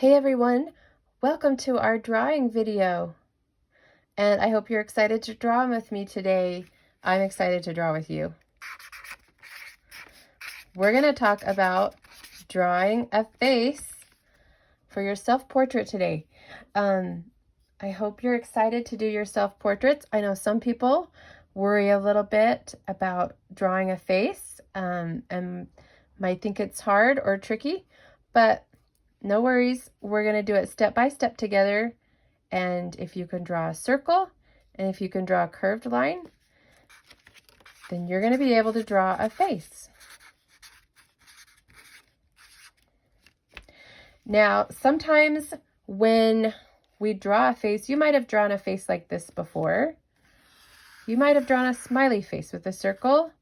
Hey everyone, welcome to our drawing video. And I hope you're excited to draw with me today. I'm excited to draw with you. We're going to talk about drawing a face for your self-portrait today. I hope you're excited to do your self-portraits. I know some people worry a little bit about drawing a face and might think it's hard or tricky, but no worries, we're going to do it step by step together. And if you can draw a circle and if you can draw a curved line, then you're going to be able to draw a face. Now, sometimes when we draw a face, you might have drawn a face like this before. You might have drawn a smiley face with a circle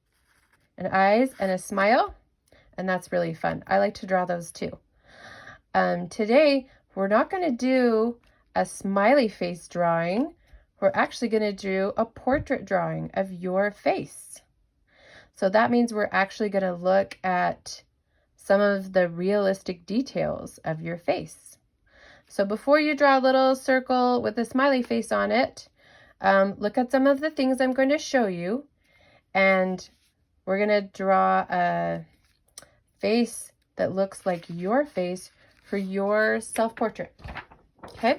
and eyes and a smile, and that's really fun. I like to draw those too. Today, we're not going to do a smiley face drawing. We're actually going to do a portrait drawing of your face. So that means we're actually going to look at some of the realistic details of your face. So before you draw a little circle with a smiley face on it, look at some of the things I'm going to show you, and we're going to draw a face that looks like your face for your self-portrait. Okay?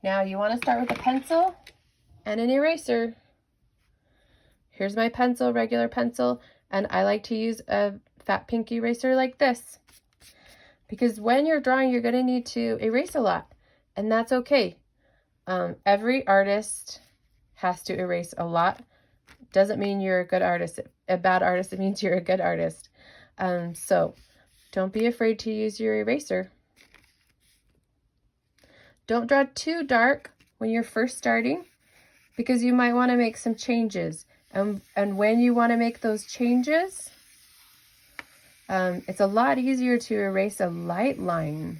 Now you want to start with a pencil and an eraser. Here's my pencil, regular pencil, and I like to use a fat pink eraser like this. Because when you're drawing, you're going to need to erase a lot, and that's okay. Every artist has to erase a lot. Doesn't mean you're a good artist, a bad artist, it means you're a good artist. So don't be afraid to use your eraser. Don't draw too dark when you're first starting, because you might want to make some changes. And when you want to make those changes, it's a lot easier to erase a light line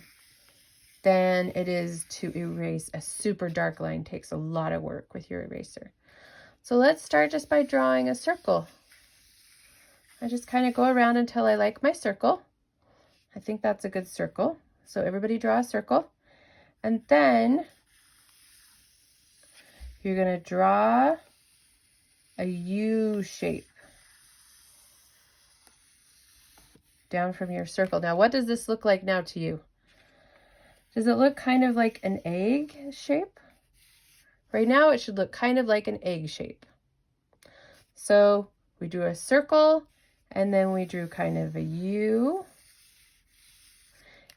than it is to erase a super dark line. It takes a lot of work with your eraser. So let's start just by drawing a circle. I just kind of go around until I like my circle. I think that's a good circle. So everybody draw a circle. And then you're going to draw a U shape down from your circle. Now, what does this look like now to you? Does it look kind of like an egg shape? Right now, it should look kind of like an egg shape. So we drew a circle, and then we drew kind of a U.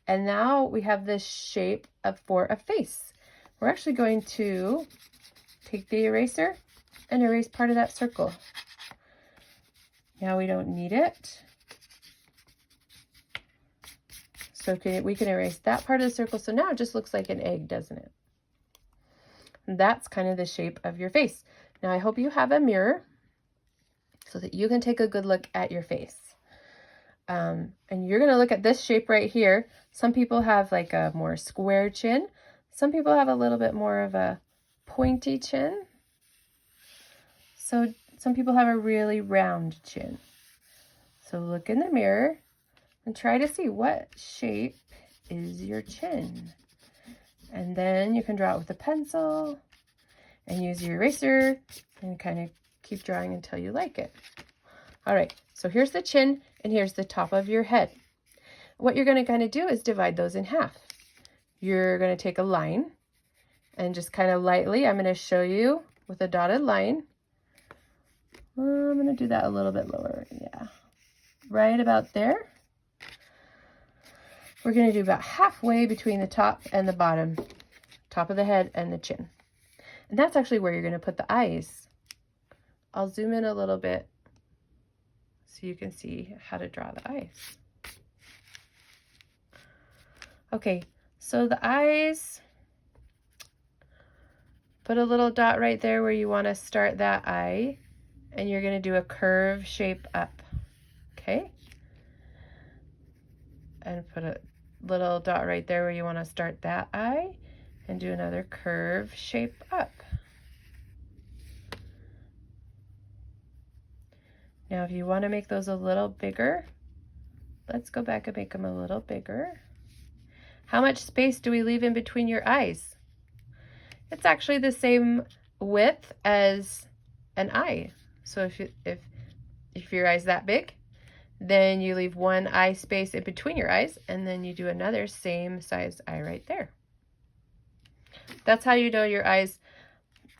And now we have this shape for a face. We're actually going to take the eraser and erase part of that circle. Now we don't need it. So we can erase that part of the circle. So now it just looks like an egg, doesn't it? And that's kind of the shape of your face. Now I hope you have a mirror so that you can take a good look at your face. And you're going to look at this shape right here. Some people have like a more square chin. Some people have a little bit more of a pointy chin. So some people have a really round chin. So look in the mirror and try to see what shape is your chin. And then you can draw it with a pencil and use your eraser and kind of keep drawing until you like it. All right, so here's the chin and here's the top of your head. What you're going to kind of do is divide those in half. You're going to take a line and just kind of lightly, I'm going to show you with a dotted line. I'm going to do that a little bit lower, yeah. Right about there. We're going to do about halfway between the top and the bottom, top of the head and the chin. And that's actually where you're going to put the eyes. I'll zoom in a little bit so you can see how to draw the eyes. Okay, so the eyes, put a little dot right there where you want to start that eye, and you're going to do a curve shape up, okay? And put a little dot right there where you want to start that eye, and do another curve shape up. Now, if you want to make those a little bigger, let's go back and make them a little bigger. How much space do we leave in between your eyes? It's actually the same width as an eye. So if your eye's that big, then you leave one eye space in between your eyes, and then you do another same size eye right there. That's how you know your eyes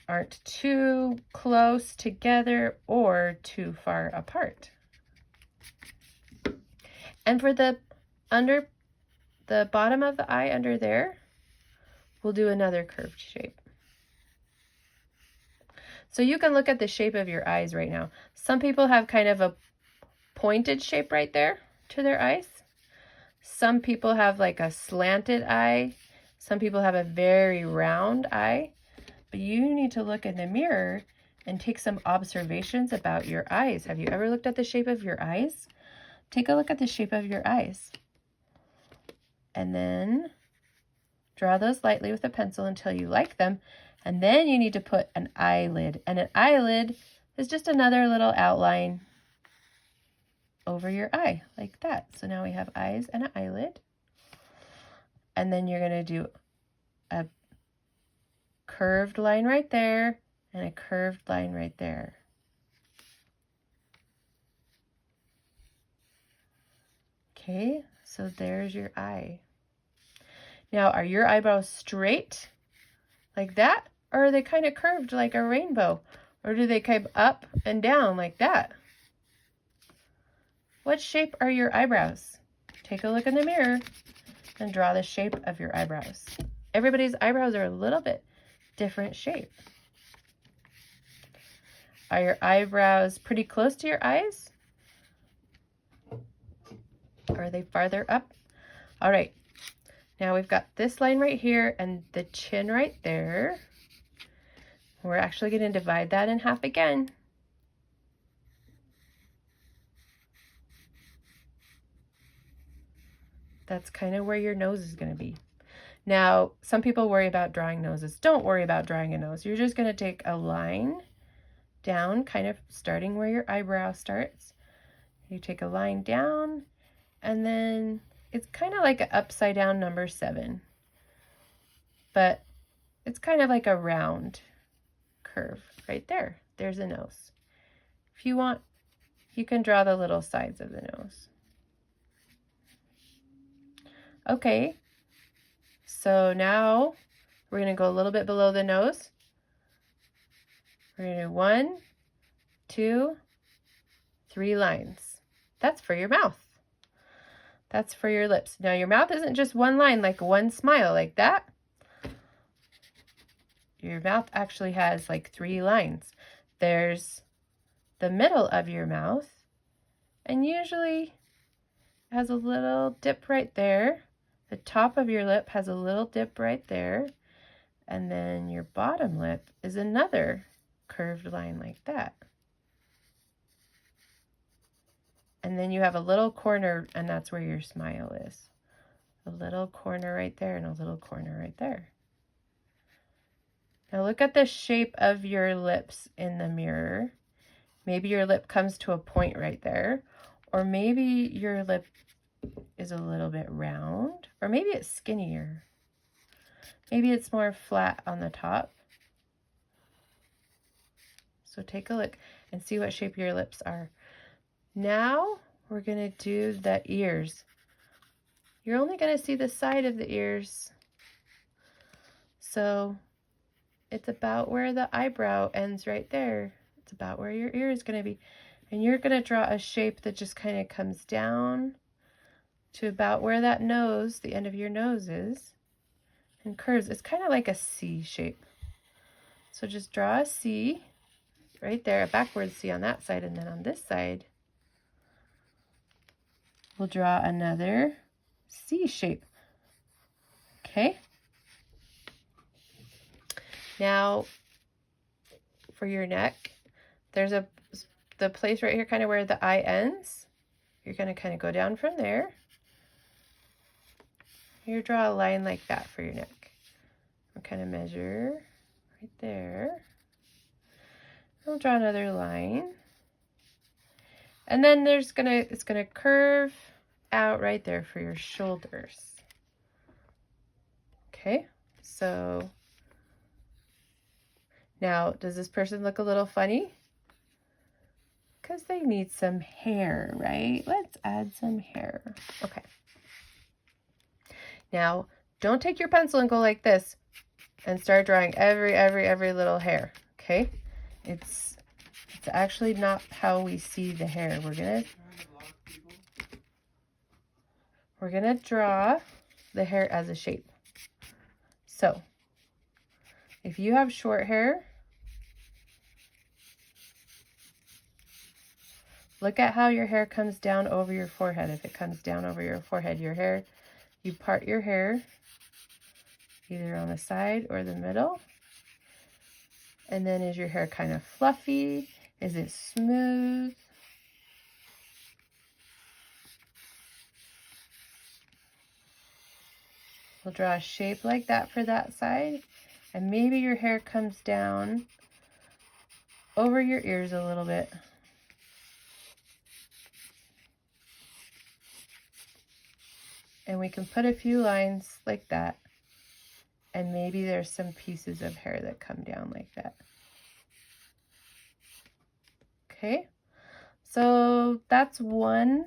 aren't too close together or too far apart. And for the bottom of the eye under there, we'll do another curved shape. So you can look at the shape of your eyes right now. Some people have kind of a pointed shape right there to their eyes. Some people have like a slanted eye. Some people have a very round eye. But you need to look in the mirror and take some observations about your eyes. Have you ever looked at the shape of your eyes? Take a look at the shape of your eyes. And then draw those lightly with a pencil until you like them. And then you need to put an eyelid. And an eyelid is just another little outline over your eye, like that. So now we have eyes and an eyelid. And then you're going to do a curved line right there and a curved line right there. Okay, so there's your eye. Now, are your eyebrows straight like that, or are they kind of curved like a rainbow? Or do they come up and down like that? What shape are your eyebrows? Take a look in the mirror and draw the shape of your eyebrows. Everybody's eyebrows are a little bit different shape. Are your eyebrows pretty close to your eyes? Or are they farther up? All right. Now we've got this line right here and the chin right there. We're actually going to divide that in half again. That's kind of where your nose is going to be. Now, some people worry about drawing noses. Don't worry about drawing a nose. You're just going to take a line down, kind of starting where your eyebrow starts. You take a line down, and then it's kind of like an upside down number 7. But it's kind of like a round curve right there. There's a nose. If you want, you can draw the little sides of the nose. Okay, so now we're going to go a little bit below the nose. We're going to do 1, 2, 3 lines. That's for your mouth. That's for your lips. Now your mouth isn't just one line, like one smile like that. Your mouth actually has like 3 lines. There's the middle of your mouth, and usually has a little dip right there. The top of your lip has a little dip right there. And then your bottom lip is another curved line like that. And then you have a little corner, and that's where your smile is. A little corner right there and a little corner right there. Now look at the shape of your lips in the mirror. Maybe your lip comes to a point right there, or maybe your lip is a little bit round, or maybe it's skinnier. Maybe it's more flat on the top. So take a look and see what shape your lips are. Now we're going to do the ears. You're only going to see the side of the ears. So it's about where the eyebrow ends right there. It's about where your ear is going to be. And you're going to draw a shape that just kind of comes down to about where that nose, the end of your nose is, and curves. It's kind of like a C shape. So just draw a C right there, a backwards C on that side, and then on this side, we'll draw another C shape. Okay? Now, for your neck, there's the place right here kind of where the eye ends. You're going to kind of go down from there. You draw a line like that for your neck. We'll kind of measure right there. We'll draw another line. And then it's gonna curve out right there for your shoulders. Okay, so now does this person look a little funny? Because they need some hair, right? Let's add some hair. Okay. Now, don't take your pencil and go like this and start drawing every little hair, okay? It's actually not how we see the hair. We're gonna draw the hair as a shape. So, if you have short hair, look at how your hair comes down over your forehead. If it comes down over your forehead, you part your hair either on the side or the middle. And then is your hair kind of fluffy? Is it smooth? We'll draw a shape like that for that side. And maybe your hair comes down over your ears a little bit. And we can put a few lines like that. And maybe there's some pieces of hair that come down like that. Okay, so that's one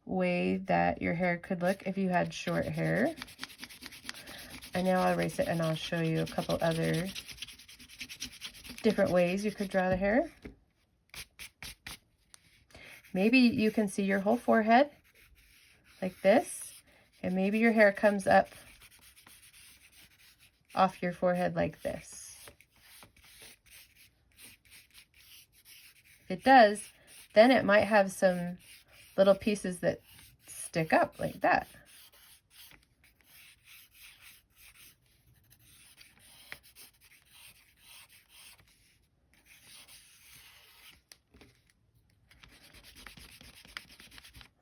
way that your hair could look if you had short hair. And now I'll erase it and I'll show you a couple other different ways you could draw the hair. Maybe you can see your whole forehead like this, and maybe your hair comes up off your forehead like this. If it does, then it might have some little pieces that stick up like that.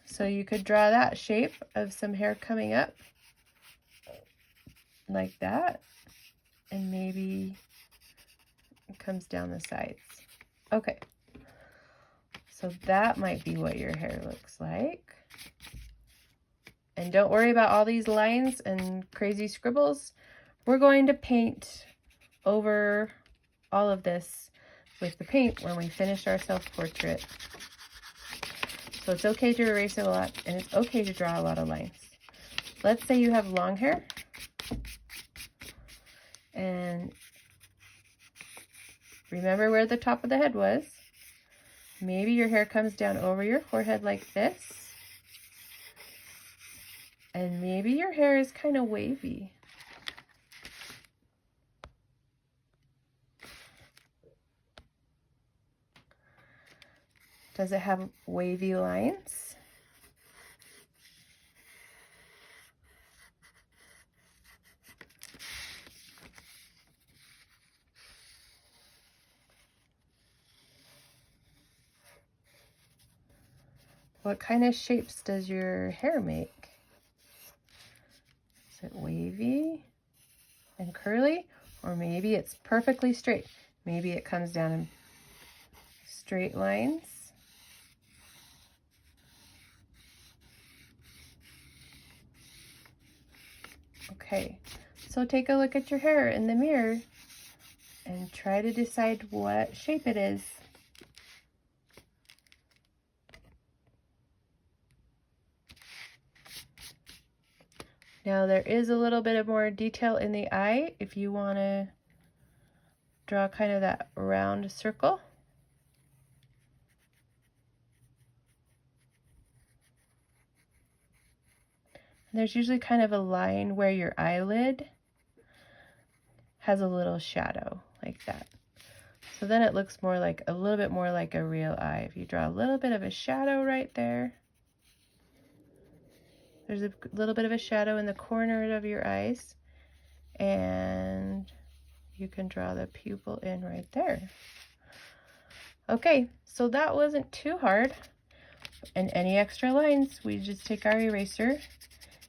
So you could draw that shape of some hair coming up like that, and maybe it comes down the sides. Okay, so that might be what your hair looks like. And don't worry about all these lines and crazy scribbles. We're going to paint over all of this with the paint when we finish our self-portrait. So it's okay to erase a lot, and it's okay to draw a lot of lines. Let's say you have long hair, and remember where the top of the head was. Maybe your hair comes down over your forehead like this, and maybe your hair is kind of wavy. Does it have wavy lines? What kind of shapes does your hair make? Is it wavy and curly? Or maybe it's perfectly straight. Maybe it comes down in straight lines. Okay, so take a look at your hair in the mirror and try to decide what shape it is. Now there is a little bit of more detail in the eye if you want to draw kind of that round circle. And there's usually kind of a line where your eyelid has a little shadow like that. So then it looks more like a little bit more like a real eye. If you draw a little bit of a shadow right there. There's a little bit of a shadow in the corner of your eyes, and you can draw the pupil in right there. Okay, so that wasn't too hard. And any extra lines, we just take our eraser.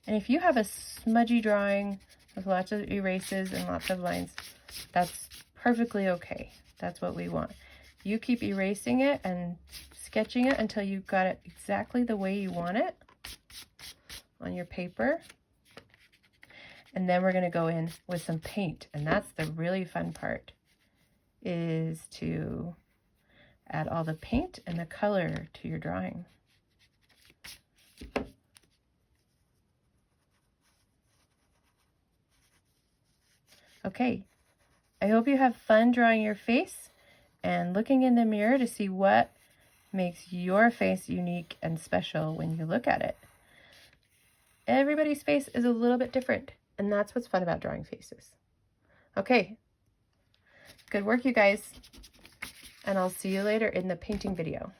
And if you have a smudgy drawing with lots of erases and lots of lines, that's perfectly okay. That's what we want. You keep erasing it and sketching it until you've got it exactly the way you want it. on your paper. And then we're going to go in with some paint. And that's the really fun part, is to add all the paint and the color to your drawing. Okay, I hope you have fun drawing your face and looking in the mirror to see what makes your face unique and special when you look at it. Everybody's face is a little bit different, and that's what's fun about drawing faces. Okay, good work, you guys, and I'll see you later in the painting video.